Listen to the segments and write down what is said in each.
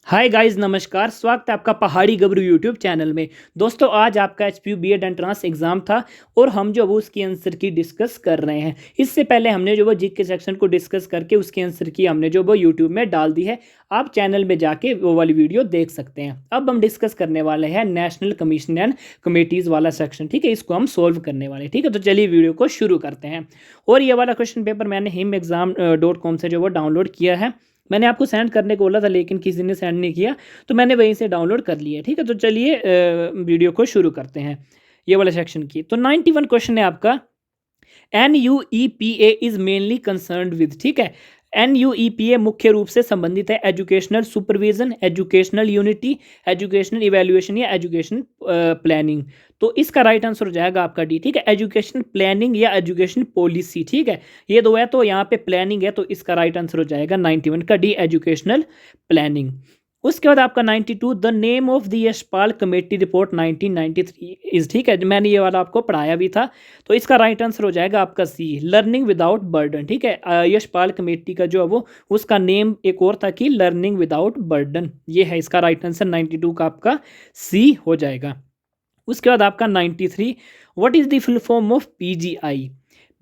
Hi guys, नमस्कार। स्वागत है आपका पहाड़ी गबरू यूट्यूब चैनल में। दोस्तों, आज आपका एचपीयू बीएड एंट्रेंस एग्जाम था और हम जो वो उसकी आंसर की डिस्कस कर रहे हैं। इससे पहले हमने जो वो जीके सेक्शन को डिस्कस करके उसकी आंसर की हमने जो वो यूट्यूब में डाल दी है। आप चैनल में जाके वो वाली वीडियो देख सकते हैं। अब हम डिस्कस करने वाले हैं नेशनल कमीशन एंड कमेटीज़ वाला सेक्शन। ठीक है, इसको हम सोल्व करने वाले। ठीक है, तो चलिए वीडियो को शुरू करते हैं। और ये वाला क्वेश्चन पेपर मैंने HIMexam.com से जो वो डाउनलोड किया है। मैंने आपको सेंड करने को बोला था लेकिन किसी ने सेंड नहीं किया, तो मैंने वहीं से डाउनलोड कर लिया। ठीक है, तो चलिए वीडियो को शुरू करते हैं ये वाला सेक्शन की। तो 91 क्वेश्चन है आपका। NUEPA is mainly concerned with. ठीक है, NUEPA मुख्य रूप से संबंधित है educational supervision, educational unity, educational evaluation या एजुकेशन प्लानिंग। तो इसका राइट आंसर हो जाएगा आपका डी। ठीक है, एजुकेशन प्लानिंग या एजुकेशन पॉलिसी। ठीक है, ये दो है, तो यहाँ पे प्लानिंग है, तो इसका राइट आंसर हो जाएगा 91 का डी, एजुकेशनल प्लानिंग। उसके बाद आपका 92, the name of the Yashpal committee report 1993 is. ठीक है, मैंने ये वाला आपको पढ़ाया भी था, तो इसका राइट आंसर हो जाएगा आपका सी, लर्निंग विदाउट बर्डन। ठीक है, यशपाल कमेटी का जो है वो उसका नेम एक और था कि लर्निंग विदाउट बर्डन। ये है इसका राइट आंसर 92 का आपका सी हो जाएगा। उसके बाद आपका 93, what is the full form of PGI.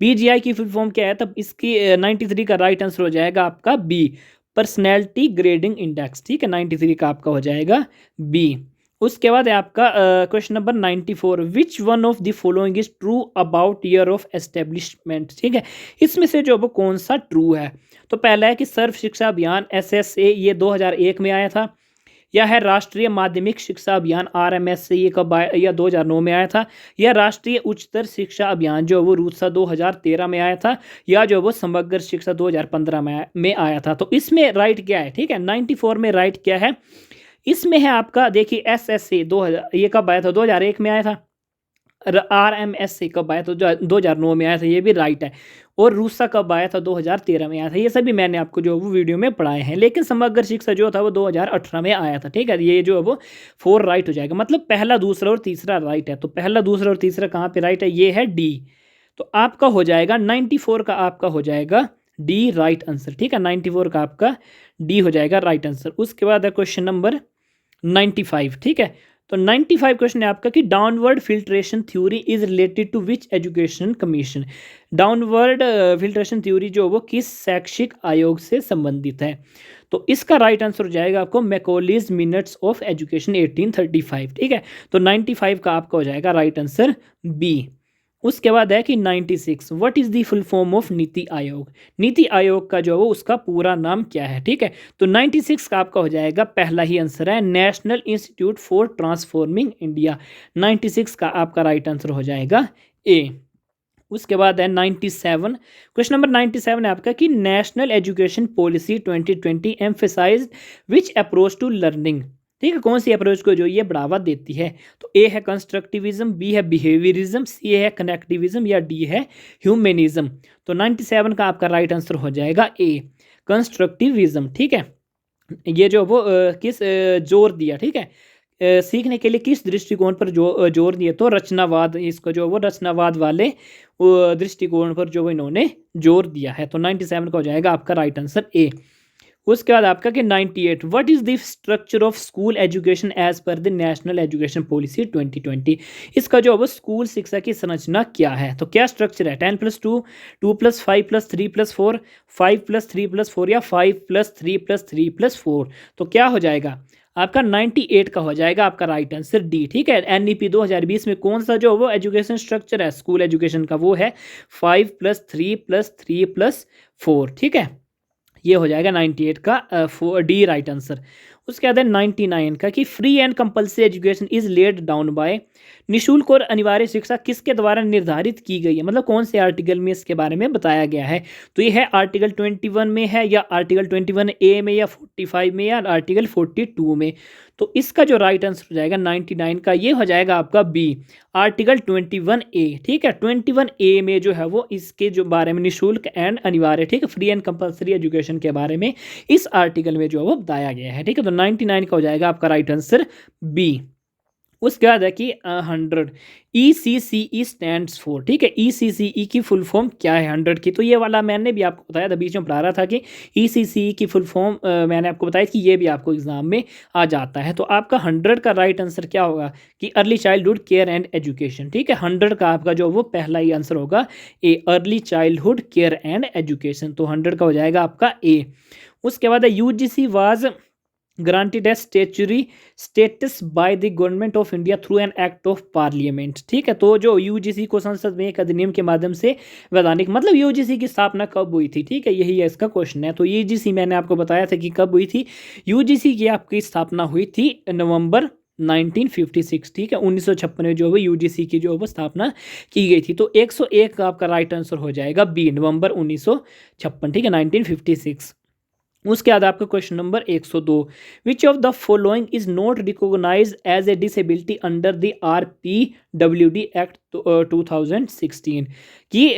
PGI की फुल फॉर्म क्या है, तब इसकी 93 का राइट आंसर हो जाएगा आपका बी, पर्सनैलिटी ग्रेडिंग इंडेक्स। ठीक है, 93 का आपका हो जाएगा बी। उसके बाद है आपका question number 94, which one of the following is true about year of establishment. ठीक है, इसमें से जो वो कौन सा ट्रू है। तो पहला है कि सर्व शिक्षा अभियान SSA ये 2001 में आया था। या है राष्ट्रीय माध्यमिक शिक्षा अभियान RMS से ये कब आया, या 2009 में आया था। या राष्ट्रीय उच्चतर शिक्षा अभियान जो वो रूसा 2013 में आया था। या जो वो समग्र शिक्षा 2015 में आया था। तो इसमें राइट क्या है। ठीक है, 94 में राइट क्या है, इसमें है आपका, देखिए SSA 2000 ये कब आया था, 2001 में आया था। RMS से कब आया था, 2009 में आया था, ये भी राइट है। और रूसा कब आया था, 2013 में आया था। ये सभी मैंने आपको जो वो वीडियो में पढ़ाए हैं। लेकिन समग्र शिक्षा जो था वो 2018 में आया था। ठीक है, ये जो है वो 4 राइट हो जाएगा, मतलब पहला, दूसरा और तीसरा राइट है। तो पहला, दूसरा और तीसरा कहाँ पे राइट है, ये है डी। तो आपका हो जाएगा 94 का आपका हो जाएगा डी राइट आंसर। ठीक है, 94 का आपका डी हो जाएगा राइट आंसर। उसके बाद है क्वेश्चन नंबर 95। ठीक है, तो 95 क्वेश्चन है आपका कि downward filtration theory is related to which education commission. Downward filtration theory जो वो किस शैक्षिक आयोग से संबंधित है। तो इसका राइट आंसर हो जाएगा आपको मैकॉलीज मिनट्स ऑफ एजुकेशन 1835। ठीक है, तो 95 का आपका हो जाएगा राइट आंसर बी। उसके बाद है कि 96, what is the full form of NITI Aayog. NITI Aayog का जो है वो उसका पूरा नाम क्या है। ठीक है, तो 96 का आपका हो जाएगा, पहला ही आंसर है national institute for transforming India. 96 का आपका राइट आंसर हो जाएगा ए। उसके बाद है 97, क्वेश्चन नंबर 97 है आपका कि national education policy 2020 emphasise which approach to learning. ठीक है, कौन सी अप्रोच को जो ये बढ़ावा देती है। तो ए है कंस्ट्रक्टिविज्म, बी है बिहेवियरिज्म, सी है कनेक्टिविज्म या डी है ह्यूमनिज्म। तो 97 का आपका राइट आंसर हो जाएगा ए, कंस्ट्रक्टिविज्म। ठीक है, ये जो वो किस जोर दिया। ठीक है, सीखने के लिए किस दृष्टिकोण पर जोर दिए, तो रचनावाद, इसको जो वो रचनावाद वाले दृष्टिकोण पर जो इन्होंने जोर दिया है। तो 97 का हो जाएगा आपका राइट आंसर ए। उसके बाद आपका कि 98, what is the structure of school education as per the national education policy 2020। इसका जो है स्कूल शिक्षा की संरचना क्या है। तो क्या स्ट्रक्चर है, 10+2, 2+5+3+4, 5+3+4 या 5+3+3+4। तो क्या हो जाएगा आपका 98 का हो जाएगा आपका राइट आंसर डी। ठीक है, NEP 2020 में कौन सा जो वो एजुकेशन स्ट्रक्चर है स्कूल एजुकेशन का, वो है 5+3+3+4। ठीक है, ये हो जाएगा 98 का डी राइट आंसर। उसके बाद है 99 का कि free and compulsory education is laid down by. निःशुल्क और अनिवार्य शिक्षा किसके द्वारा निर्धारित की गई है, मतलब कौन से आर्टिकल में इसके बारे में बताया गया है। तो ये है आर्टिकल 21 में है, या आर्टिकल 21A में, या 45 में, या आर्टिकल 42 में। तो इसका जो राइट आंसर हो जाएगा 99 का, ये हो जाएगा आपका बी, आर्टिकल 21A। ठीक है, 21A में जो है वो इसके जो बारे में निःशुल्क एंड अनिवार्य, ठीक है, फ्री एंड कंपल्सरी एजुकेशन के बारे में इस आर्टिकल में जो है वो बताया गया है। ठीक है, तो 99 का हो जाएगा आपका राइट आंसर बी। उसके बाद है कि 100 ECCE स्टैंड्स फॉर, ठीक है। ECCE की फुल फॉर्म क्या है 100 की, तो ये वाला मैंने भी आपको बताया था, बीच में पढ़ा रहा था कि ECCE की फुल फॉर्म मैंने आपको बताया कि ये भी आपको एग्जाम में आ जाता है। तो आपका 100 का राइट आंसर क्या होगा कि early childhood care and education, ठीक है। 100 का आपका जो वो पहला ही आंसर होगा A, early childhood care and education, तो 100 का हो जाएगा आपका ए। उसके बाद है UGC was granted as statutory status by the government of India through an act of parliament, ठीक है। तो जो यूजीसी को संसद में एक अधिनियम के माध्यम से वैधानिक, मतलब यूजीसी की स्थापना कब हुई थी, ठीक है, यही है इसका क्वेश्चन है। तो यूजीसी मैंने आपको बताया था कि कब हुई थी, यूजीसी की आपकी स्थापना हुई थी नवंबर 1956, ठीक है। 1956 में जो है यूजीसी की जो है स्थापना की गई थी। तो 101 का आपका राइट आंसर हो जाएगा बी, नवंबर 1956, ठीक है, 1956। उसके बाद आपका question number 102, which of the following is not recognise as a disability under the RPWD act 2016, कि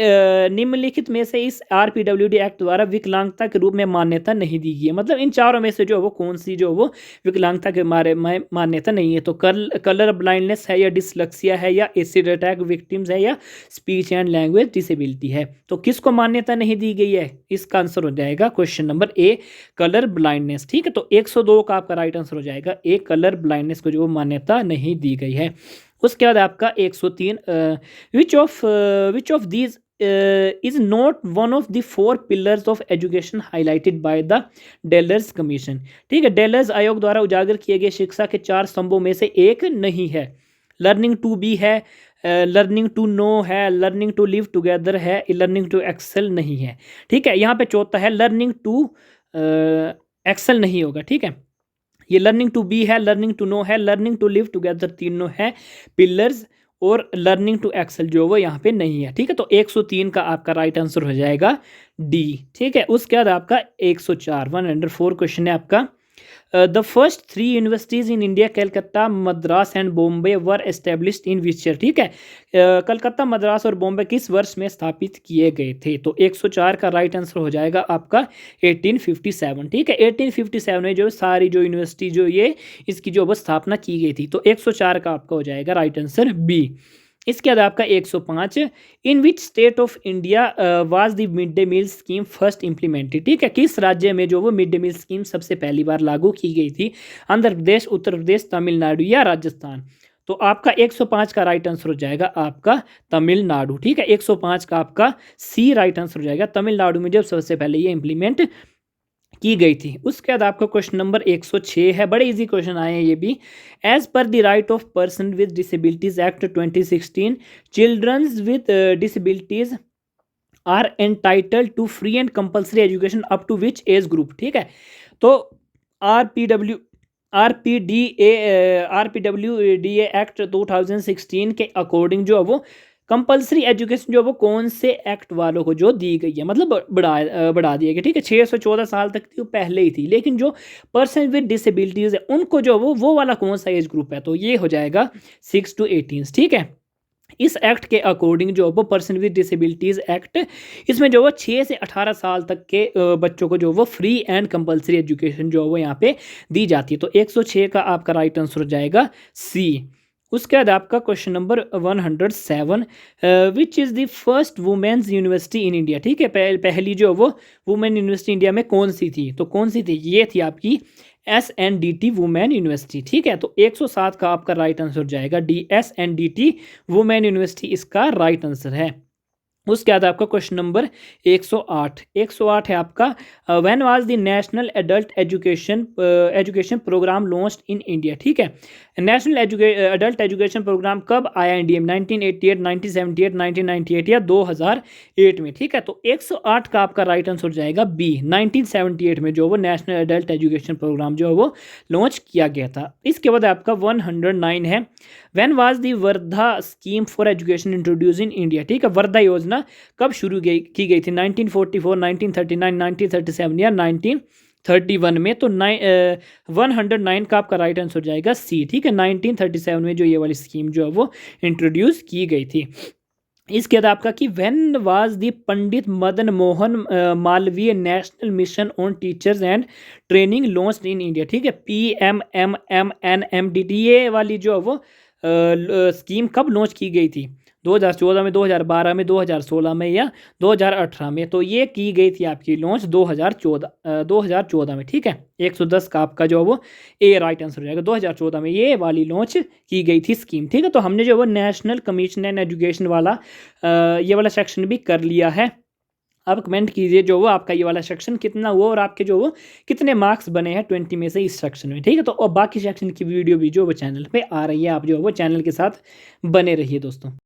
निम्नलिखित में से इस RPWD एक्ट द्वारा विकलांगता के रूप में मान्यता नहीं दी गई है। मतलब इन चारों में से जो है वो कौन सी जो है वो विकलांगता के बारे में मान्यता नहीं है। तो कलर ब्लाइंडनेस है, या डिसलेक्सिया है, या एसिड अटैक विक्टिम्स है, या स्पीच एंड लैंग्वेज डिसेबिलिटी है। तो किसको मान्यता नहीं दी गई है, इसका आंसर हो जाएगा question number A, colour blindness, ठीक है। तो 102 का आपका राइट आंसर हो जाएगा ए, कलर ब्लाइंडनेस को जो मान्यता नहीं दी गई है। उसके बाद आपका 103, which of these is not one of the 4 pillars of education highlighted by the Delors commission, ठीक है। डेलर्स आयोग द्वारा उजागर किए गए शिक्षा के 4 स्तंभों में से एक नहीं है। लर्निंग टू बी है, लर्निंग टू नो है, लर्निंग टू लिव टुगेदर है, लर्निंग टू एक्सेल नहीं है, ठीक है। यहाँ पे चौथा है लर्निंग टू एक्सेल नहीं होगा, ठीक है। ये लर्निंग टू बी है, लर्निंग टू नो है, लर्निंग टू लिव टुगेदर तीनों है पिलर्स, और लर्निंग टू एक्सेल जो वो यहाँ पे नहीं है, ठीक है। तो 103 का आपका राइट आंसर हो जाएगा डी, ठीक है। उसके बाद आपका 104, 104 क्वेश्चन है आपका, the first 3 universities in India Calcutta, Madras and Bombay were established in which year, ठीक है। कलकत्ता, मद्रास और बॉम्बे किस वर्ष में स्थापित किए गए थे। तो 104 का राइट आंसर हो जाएगा आपका 1857, ठीक है। 1857 में जो सारी जो यूनिवर्सिटी जो ये इसकी जो स्थापना की गई थी। तो 104 का आपका हो जाएगा राइट आंसर बी। इसके बाद आपका 105, in which state of India was the mid day meal scheme first implemented, ठीक है। किस राज्य में जो वो मिड डे मील स्कीम सबसे पहली बार लागू की गई थी, आंध्र प्रदेश, उत्तर प्रदेश, तमिलनाडु या राजस्थान। तो आपका 105 का राइट आंसर हो जाएगा आपका तमिलनाडु, ठीक है। 105 का आपका सी राइट आंसर हो जाएगा, तमिलनाडु में जब सबसे पहले ये इंप्लीमेंट की गई थी। उसके बाद आपका क्वेश्चन नंबर 106 है, बड़े इजी क्वेश्चन आए हैं ये भी। As per the right of person with disabilities act 2016, childrens with disabilities are entitled to free and compulsory education up to which age group, ठीक है। तो RPWDA एक्ट 2016 के अकॉर्डिंग जो है वो कंपलसरी एजुकेशन जो वो कौन से एक्ट वालों को जो दी गई है, मतलब बढ़ा दिया गया, ठीक है। 6 से 14 साल तक थी वो पहले ही थी, लेकिन जो पर्सन विद डिसेबिलिटीज है उनको जो वो वाला कौन सा एज ग्रुप है, तो ये हो जाएगा 6 to 18, ठीक है। इस एक्ट के अकॉर्डिंग जो वो पर्सन विद डिसेबिलिटीज़ एक्ट, इसमें जो वो 6 से 18 साल तक के बच्चों को जो वो फ्री एंड कंपलसरी एजुकेशन जो वो यहाँ पे दी जाती है। तो 106 का आपका राइट आंसर हो जाएगा सी। उसके बाद आपका question number 107, which is the first women's university in India, ठीक है। पहली जो वो वुमेन यूनिवर्सिटी इंडिया में कौन सी थी, तो कौन सी थी, ये थी आपकी SNDT वुमेन यूनिवर्सिटी, ठीक है। तो 107 का आपका राइट आंसर हो जाएगा डी, SNDT वुमेन यूनिवर्सिटी इसका राइट आंसर है। उसके बाद आपका क्वेश्चन नंबर 108 है आपका, when was the national adult education programme launched in India, ठीक है। नेशनल एडल्ट एजुकेशन प्रोग्राम कब आया इंडिया में, 1988, 1978, 1998 या 2008 में, ठीक है। तो 108 का आपका राइट आंसर हो जाएगा बी, 1978 में जो वो नेशनल एडल्ट एजुकेशन प्रोग्राम जो है वो लॉन्च किया गया था। इसके बाद आपका 109 है, when was the Wardha scheme for education introduce in India, ठीक है। वर्धा योजना कब शुरू की गई थी, 1944, 1939, 1937 या 1931 में। तो 109 का आपका राइट आंसर हो जाएगा सी, ठीक है। 1937 में जो ये वाली स्कीम जो है वो इंट्रोड्यूस की गई थी। इसके बाद आपका कि when was the Pandit Madan Mohan Malviya national mission on teachers and training launched in India, ठीक है। PMMNMDT ये वाली जो है वो स्कीम कब लॉन्च की गई थी? 2014 में, 2012 में, 2016 में या 2018 में? तो ये की गई थी आपकी लॉन्च 2014 में, ठीक है। 110 का आपका जो है वो ए राइट आंसर हो जाएगा। 2014 में ये वाली लॉन्च की गई थी स्कीम, ठीक है। तो हमने जो है वो नेशनल कमीशन एंड एजुकेशन वाला ये वाला सेक्शन भी कर लिया है। आप कमेंट कीजिए जो वो आपका ये वाला सेक्शन कितना हुआ और आपके जो वो कितने मार्क्स बने हैं 20 में से इस सेक्शन में, ठीक है। तो और बाकी सेक्शन की वीडियो भी जो वो चैनल पे आ रही है, आप जो है वो चैनल के साथ बने रहिए दोस्तों।